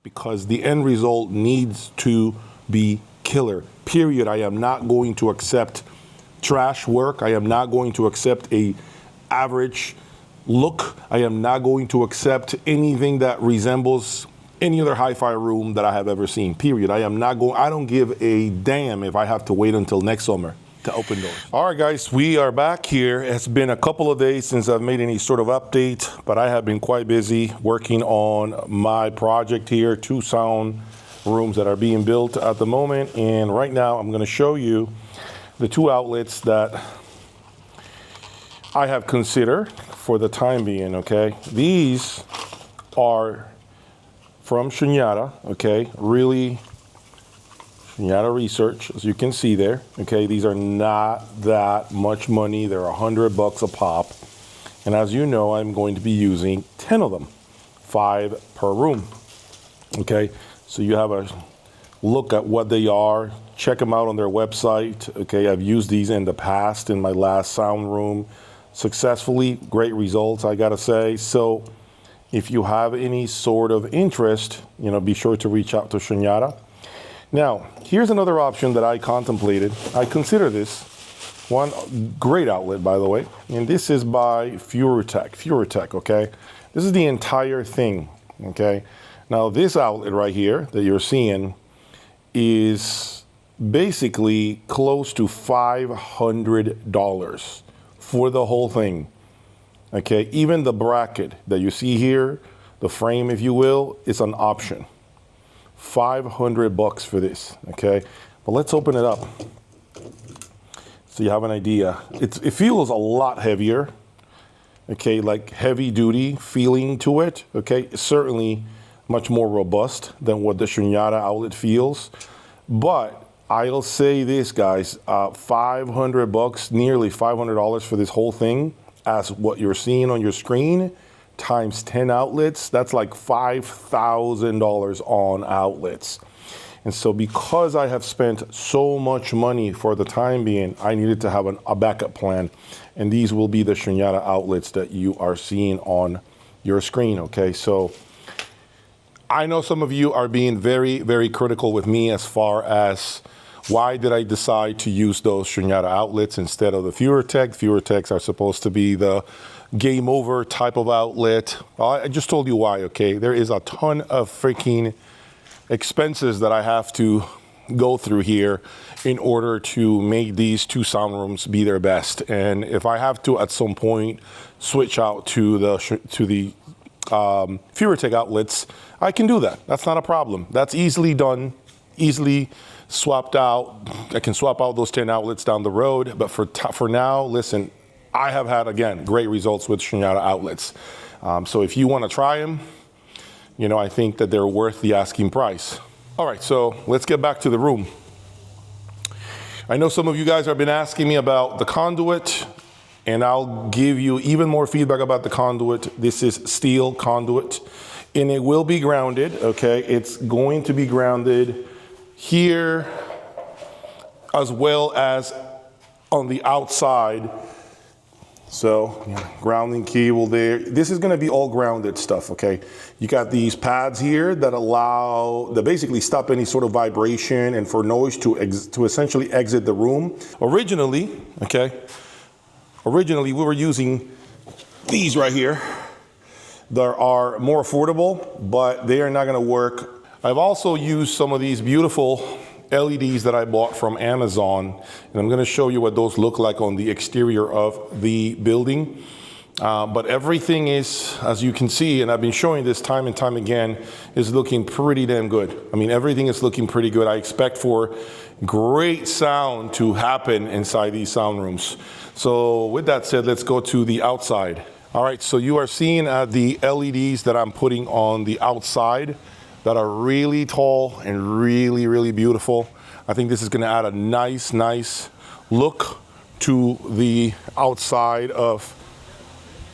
because the end result needs to be killer, period. I am not going to accept trash work. I am not going to accept a average look. I am not going to accept anything that resembles any other hi-fi room that I have ever seen, period. I don't give a damn if I have to wait until next summer to open doors. All right, guys, we are back here. It's been a couple of days since I've made any sort of update, but I have been quite busy working on my project here, 2 sound rooms that are being built at the moment. And right now I'm gonna show you the 2 outlets that I have considered for the time being, okay? These are from Shunyata, okay? Really, Shunyata research, as you can see there, okay? These are not that much money. They're $100 a pop. And as you know, I'm going to be using 10 of them, 5 per room, okay? So you have a look at what they are. Check them out on their website, okay? I've used these in the past in my last sound room successfully. Great results, I gotta say. So if you have any sort of interest, you know, be sure to reach out to Shunyata. Now, here's another option that I contemplated. I consider this one great outlet, by the way, and this is by Furutech, okay? This is the entire thing, okay? Now, this outlet right here that you're seeing is basically close to $500 for the whole thing. Okay, even the bracket that you see here, the frame, if you will, is an option. $500 for this, okay? But let's open it up so you have an idea. It feels a lot heavier, okay, like heavy duty feeling to it, okay? It's certainly much more robust than what the Shunyata outlet feels. But I'll say this, guys, $500, nearly $500 for this whole thing, as what you're seeing on your screen, times 10 outlets, that's like $5,000 on outlets. And so because I have spent so much money for the time being, I needed to have a backup plan. And these will be the Shunyata outlets that you are seeing on your screen, okay? So I know some of you are being very, very critical with me as far as why did I decide to use those Shunyata outlets instead of the Furutech? Furutechs are supposed to be the game over type of outlet. Well, I just told you why, okay? There is a ton of freaking expenses that I have to go through here in order to make these 2 sound rooms be their best. And if I have to at some point switch out to the Furutech outlets, I can do that. That's not a problem. That's easily done, easily swapped out. I can swap out those 10 outlets down the road, but for now, listen, I have had, again, great results with Shunyata outlets. So if you want to try them, you know, I think that they're worth the asking price. All right, so let's get back to the room. I know some of you guys have been asking me about the conduit, and I'll give you even more feedback about the conduit. This is steel conduit, and it will be grounded, okay? It's going to be grounded here, as well as on the outside. So grounding cable there. This is gonna be all grounded stuff, okay? You got these pads here that basically stop any sort of vibration and for noise to essentially exit the room. Originally, we were using these right here. They are more affordable, but they are not gonna work. I've also used some of these beautiful LEDs that I bought from Amazon, and I'm gonna show you what those look like on the exterior of the building. But everything is, as you can see, and I've been showing this time and time again, is looking pretty damn good. I mean, everything is looking pretty good. I expect for great sound to happen inside these sound rooms. So with that said, let's go to the outside. All right, so you are seeing the LEDs that I'm putting on the outside that are really tall and really, really beautiful. I think this is gonna add a nice look to the outside of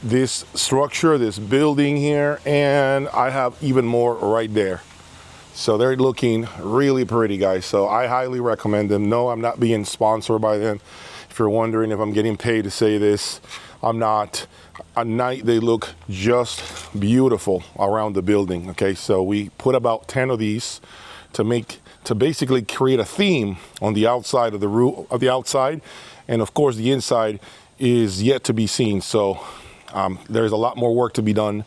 this structure, this building here, and I have even more right there. So they're looking really pretty, guys. So I highly recommend them. No, I'm not being sponsored by them. If you're wondering if I'm getting paid to say this, I'm not. At night, they look just beautiful around the building, okay? So we put about 10 of these to basically create a theme on the outside of the roof, of the outside. And of course, the inside is yet to be seen. So there's a lot more work to be done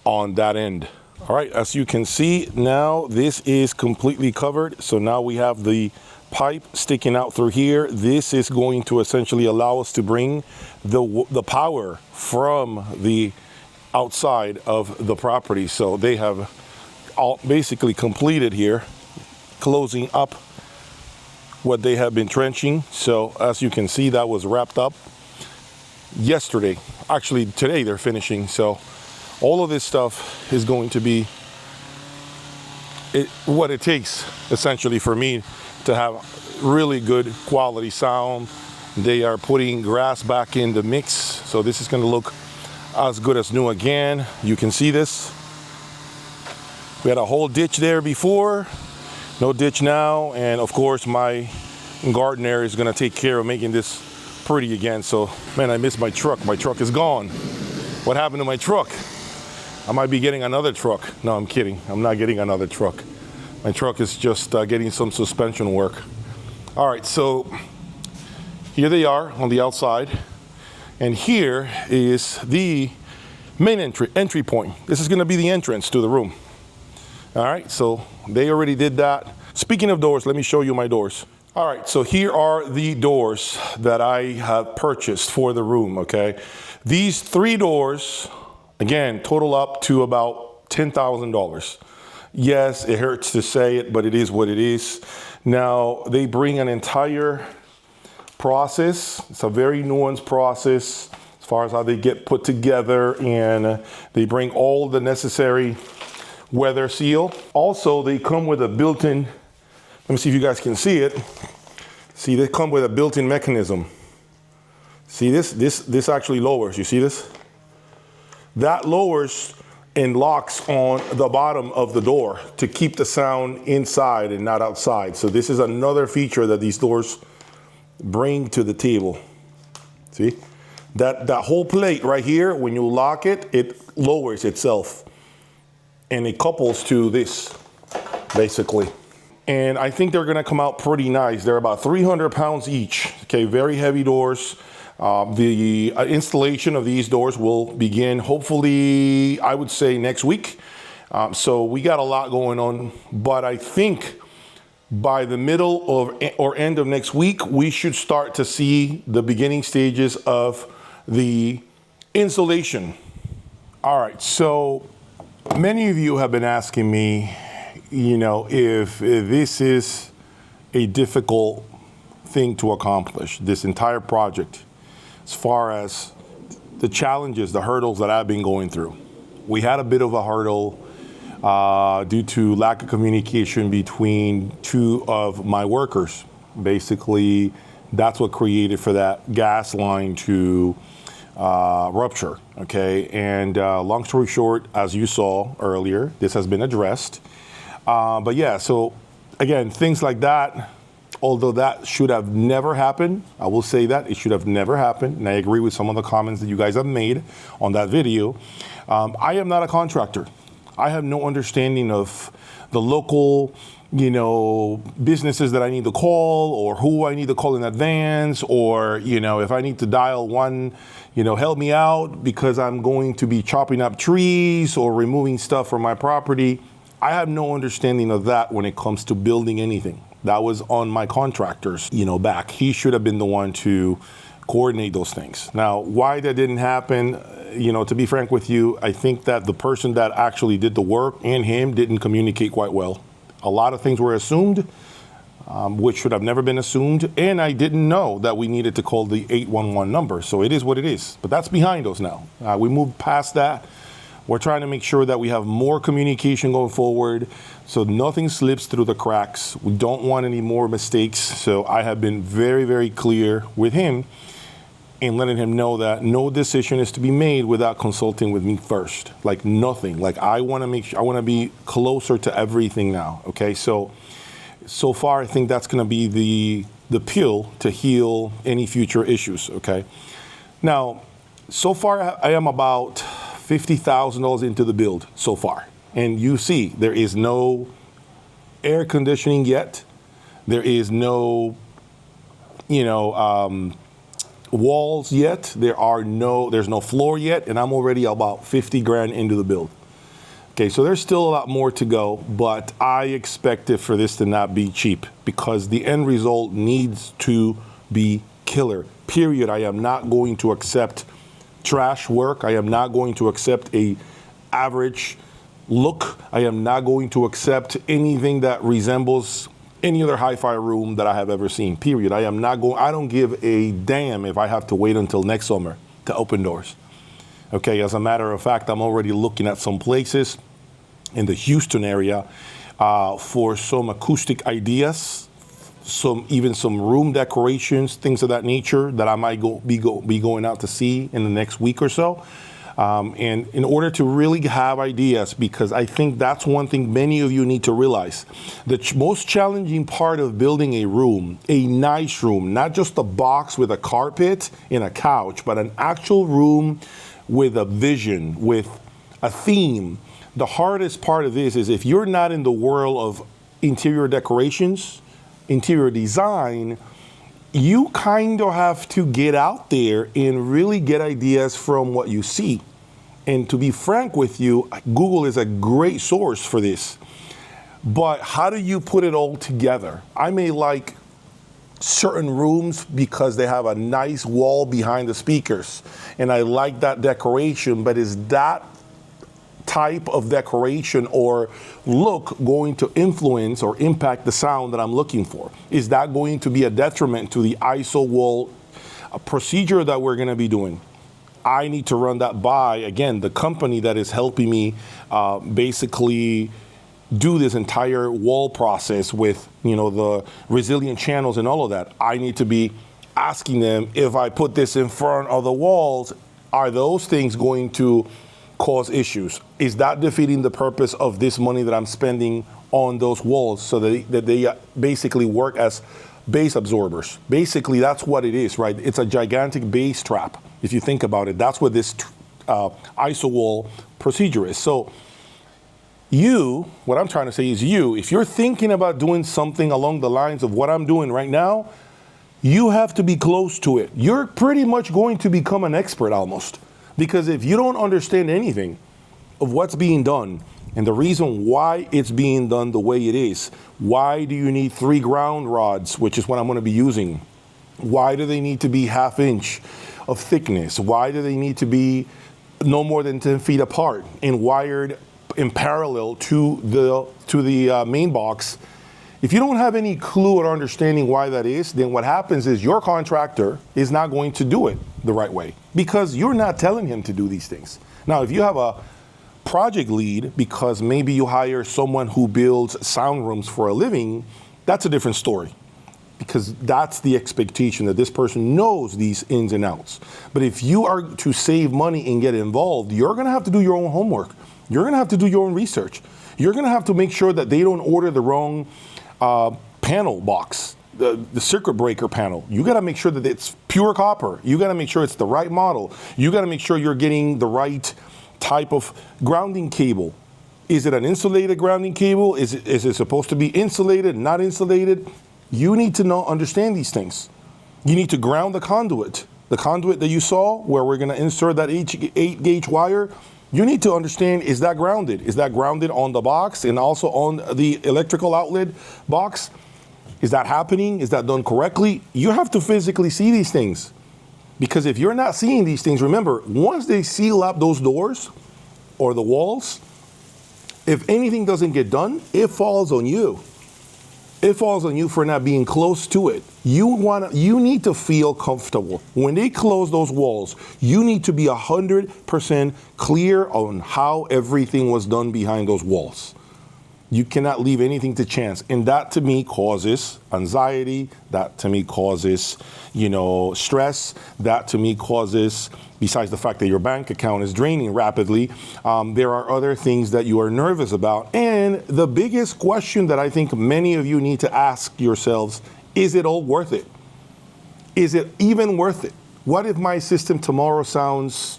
on that end. All right, as you can see now, this is completely covered. So now we have the pipe sticking out through here. This is going to essentially allow us to bring the power from the outside of the property. So they have all basically completed here, closing up what they have been trenching. So as you can see, that was wrapped up yesterday. Actually, today they're finishing. So all of this stuff is going to be what it takes essentially for me to have really good quality sound. They are putting grass back in the mix, so this is going to look as good as new again. You can see this. We had a whole ditch there before, no ditch now, and of course my gardener is going to take care of making this pretty again. So man, I miss my truck. My truck is gone. What happened to my truck? I might be getting another truck. No, I'm kidding. I'm not getting another truck. My truck is just getting some suspension work. All right, so here they are on the outside. And here is the main entry point. This is gonna be the entrance to the room. All right, so they already did that. Speaking of doors, let me show you my doors. All right, so here are the doors that I have purchased for the room, okay? These 3 doors, again, total up to about $10,000. Yes, it hurts to say it, but it is what it is. Now, they bring an entire process. It's a very nuanced process as far as how they get put together, and they bring all the necessary weather seal. Also, they come with a built-in, let me see if you guys can see it. See, they come with a built-in mechanism. See this? This actually lowers, you see this? That lowers and locks on the bottom of the door to keep the sound inside and not outside. So this is another feature that these doors bring to the table. See? That whole plate right here, when you lock it, it lowers itself. And it couples to this, basically. And I think they're gonna come out pretty nice. They're about 300 pounds each. Okay, very heavy doors. The installation of these doors will begin hopefully, I would say, next week. So we got a lot going on, but I think by the middle of or end of next week, we should start to see the beginning stages of the installation. All right, so many of you have been asking me, you know, if this is a difficult thing to accomplish, this entire project, as far as the challenges, the hurdles that I've been going through. We had a bit of a hurdle due to lack of communication between 2 of my workers. Basically, that's what created for that gas line to rupture, okay? And long story short, as you saw earlier, this has been addressed. But yeah, so again, things like that, although that should have never happened, I will say that it should have never happened, and I agree with some of the comments that you guys have made on that video. I am not a contractor. I have no understanding of the local, you know, businesses that I need to call, or who I need to call in advance, or, you know, if I need to dial one, you know, help me out because I'm going to be chopping up trees or removing stuff from my property. I have no understanding of that when it comes to building anything. That was on my contractor's, you know, back. He should have been the one to coordinate those things. Now, why that didn't happen, you know, to be frank with you, I think that the person that actually did the work and him didn't communicate quite well. A lot of things were assumed, which should have never been assumed, and I didn't know that we needed to call the 811 number. So it is what it is, but that's behind us now. We moved past that. We're trying to make sure that we have more communication going forward so nothing slips through the cracks. We don't want any more mistakes. So I have been very, very clear with him and letting him know that no decision is to be made without consulting with me first. Like nothing. Like I want to make sure, I want to be closer to everything now. Okay, so far I think that's going to be the pill to heal any future issues. Okay. Now, so far I am about $50,000 into the build so far. And you see, there is no air conditioning yet. There is no, walls yet. There's no floor yet, and I'm already about 50 grand into the build. Okay, so there's still a lot more to go, but I expect it for this to not be cheap because the end result needs to be killer. Period. I am not going to accept trash work. I am not going to accept a average look. I am not going to accept anything that resembles any other hi-fi room that I have ever seen. Period. I don't give a damn if I have to wait until next summer to open doors. Okay, as a matter of fact, I'm already looking at some places in the Houston area for some acoustic ideas, even some room decorations, things of that nature that I might be going out to see in the next week or so. And in order to really have ideas, because I think that's one thing many of you need to realize. The most challenging part of building a room, a nice room, not just a box with a carpet and a couch, but an actual room with a vision, with a theme. The hardest part of this is if you're not in the world of interior decorations, interior design, you kind of have to get out there and really get ideas from what you see. And to be frank with you, Google is a great source for this. But how do you put it all together? I may like certain rooms because they have a nice wall behind the speakers, and I like that decoration, but is that type of decoration or look going to influence or impact the sound that I'm looking for? Is that going to be a detriment to the ISO wall procedure that we're going to be doing? I need to run that by, again, the company that is helping me basically do this entire wall process with, the resilient channels and all of that. I need to be asking them, if I put this in front of the walls, are those things going to cause issues? Is that defeating the purpose of this money that I'm spending on those walls so that they basically work as bass absorbers? Basically, that's what it is, right? It's a gigantic bass trap. If you think about it, that's what this ISO wall procedure is. So what I'm trying to say is if you're thinking about doing something along the lines of what I'm doing right now, you have to be close to it. You're pretty much going to become an expert almost. Because if you don't understand anything of what's being done and the reason why it's being done the way it is, why do you need 3 ground rods, which is what I'm going to be using? Why do they need to be 1/2 inch of thickness? Why do they need to be no more than 10 feet apart and wired in parallel to the main box? If you don't have any clue or understanding why that is, then what happens is your contractor is not going to do it the right way because you're not telling him to do these things. Now, if you have a project lead because maybe you hire someone who builds sound rooms for a living, that's a different story because that's the expectation that this person knows these ins and outs. But if you are to save money and get involved, you're going to have to do your own homework. You're going to have to do your own research. You're going to have to make sure that they don't order the wrong panel box, the circuit breaker panel. You got to make sure that it's pure copper. You got to make sure it's the right model. You got to make sure you're getting the right type of grounding cable. Is it an insulated grounding cable? Is it supposed to be insulated, not insulated? You need to understand these things. You need to ground the conduit. The conduit that you saw where we're going to insert that 8 gauge wire, you need to understand, is that grounded? Is that grounded on the box and also on the electrical outlet box? Is that happening? Is that done correctly? You have to physically see these things. Because if you're not seeing these things, remember, once they seal up those doors or the walls, if anything doesn't get done, it falls on you. It falls on you for not being close to it. You need to feel comfortable. When they close those walls, you need to be 100% clear on how everything was done behind those walls. You cannot leave anything to chance. And that to me causes anxiety. That to me causes, stress. That to me causes, besides the fact that your bank account is draining rapidly, there are other things that you are nervous about. And the biggest question that I think many of you need to ask yourselves, is it all worth it? Is it even worth it? What if my system tomorrow sounds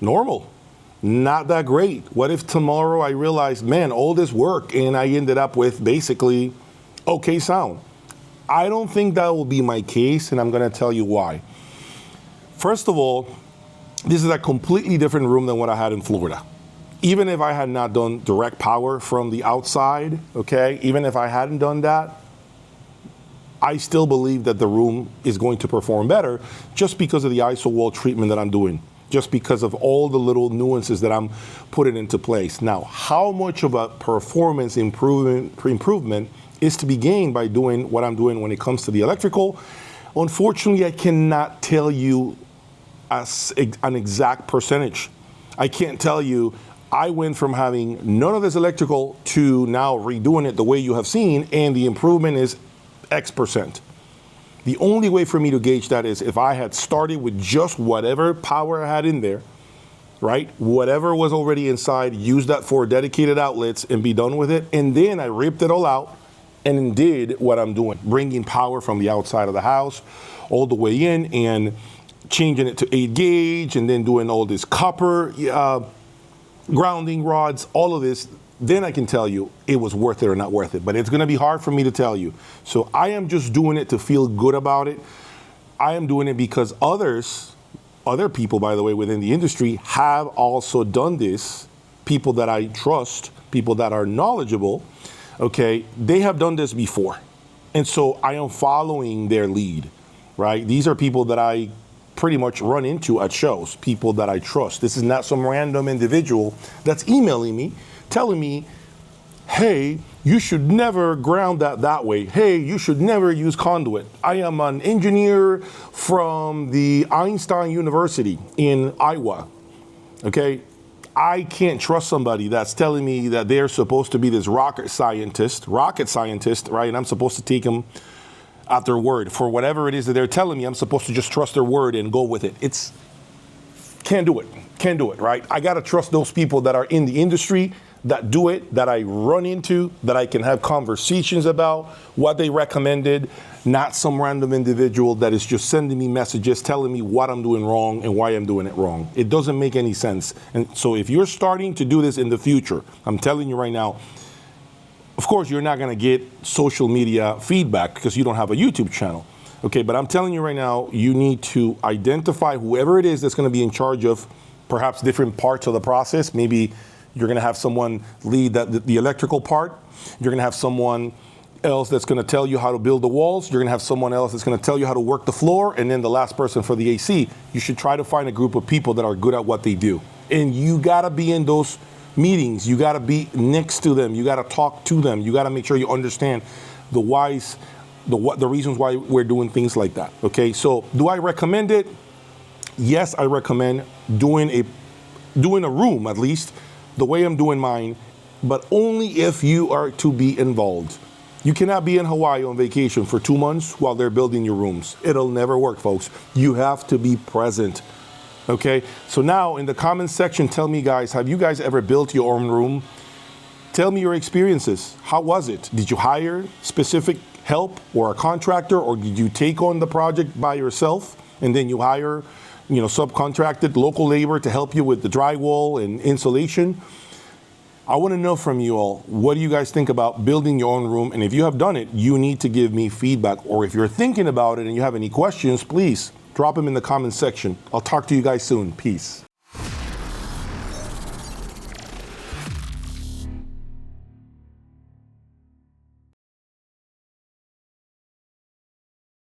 normal? Not that great. What if tomorrow I realize, man, all this work and I ended up with basically okay sound? I don't think that will be my case, and I'm going to tell you why. First of all, this is a completely different room than what I had in Florida. Even if I had not done direct power from the outside, okay, even if I hadn't done that, I still believe that the room is going to perform better just because of the ISO wall treatment that I'm doing, just because of all the little nuances that I'm putting into place. Now, how much of a performance improvement is to be gained by doing what I'm doing when it comes to the electrical? Unfortunately, I cannot tell you an exact percentage. I can't tell you I went from having none of this electrical to now redoing it the way you have seen, and the improvement is X%. The only way for me to gauge that is if I had started with just whatever power I had in there, right? Whatever was already inside, use that for dedicated outlets and be done with it. And then I ripped it all out and did what I'm doing, bringing power from the outside of the house all the way in and changing it to 8 gauge and then doing all this copper grounding rods, all of this. Then I can tell you it was worth it or not worth it. But it's going to be hard for me to tell you. So I am just doing it to feel good about it. I am doing it because other people, by the way, within the industry have also done this. People that I trust, people that are knowledgeable, okay, they have done this before. And so I am following their lead, right? These are people that I pretty much run into at shows, people that I trust. This is not some random individual that's emailing me, telling me, hey, you should never ground that way. Hey, you should never use conduit. I am an engineer from the Einstein University in Iowa, okay? I can't trust somebody that's telling me that they're supposed to be this rocket scientist, right? And I'm supposed to take them at their word. For whatever it is that they're telling me, I'm supposed to just trust their word and go with it. Can't do it, right? I gotta trust those people that are in the industry, that do it, that I run into, that I can have conversations about what they recommended, not some random individual that is just sending me messages telling me what I'm doing wrong and why I'm doing it wrong. It doesn't make any sense. And so if you're starting to do this in the future, I'm telling you right now, of course, you're not gonna get social media feedback because you don't have a YouTube channel. Okay, but I'm telling you right now, you need to identify whoever it is that's gonna be in charge of perhaps different parts of the process. Maybe you're gonna have someone lead the electrical part. You're gonna have someone else that's gonna tell you how to build the walls. You're gonna have someone else that's gonna tell you how to work the floor. And then the last person for the AC. You should try to find a group of people that are good at what they do. And you gotta be in those meetings. You gotta be next to them. You gotta talk to them. You gotta make sure you understand the whys, the reasons why we're doing things like that. Okay, so do I recommend it? Yes, I recommend doing a room at least the way I'm doing mine, but only if you are to be involved. You cannot be in Hawaii on vacation for 2 months while they're building your rooms. It'll never work, folks. You have to be present. Okay, so now in the comments section, tell me, guys, have you guys ever built your own room? Tell me your experiences. How was it? Did you hire specific help or a contractor, or did you take on the project by yourself and then you hire, subcontracted local labor to help you with the drywall and insulation? I want to know from you all, what do you guys think about building your own room? And if you have done it, you need to give me feedback. Or if you're thinking about it and you have any questions, please drop them in the comments section. I'll talk to you guys soon. Peace.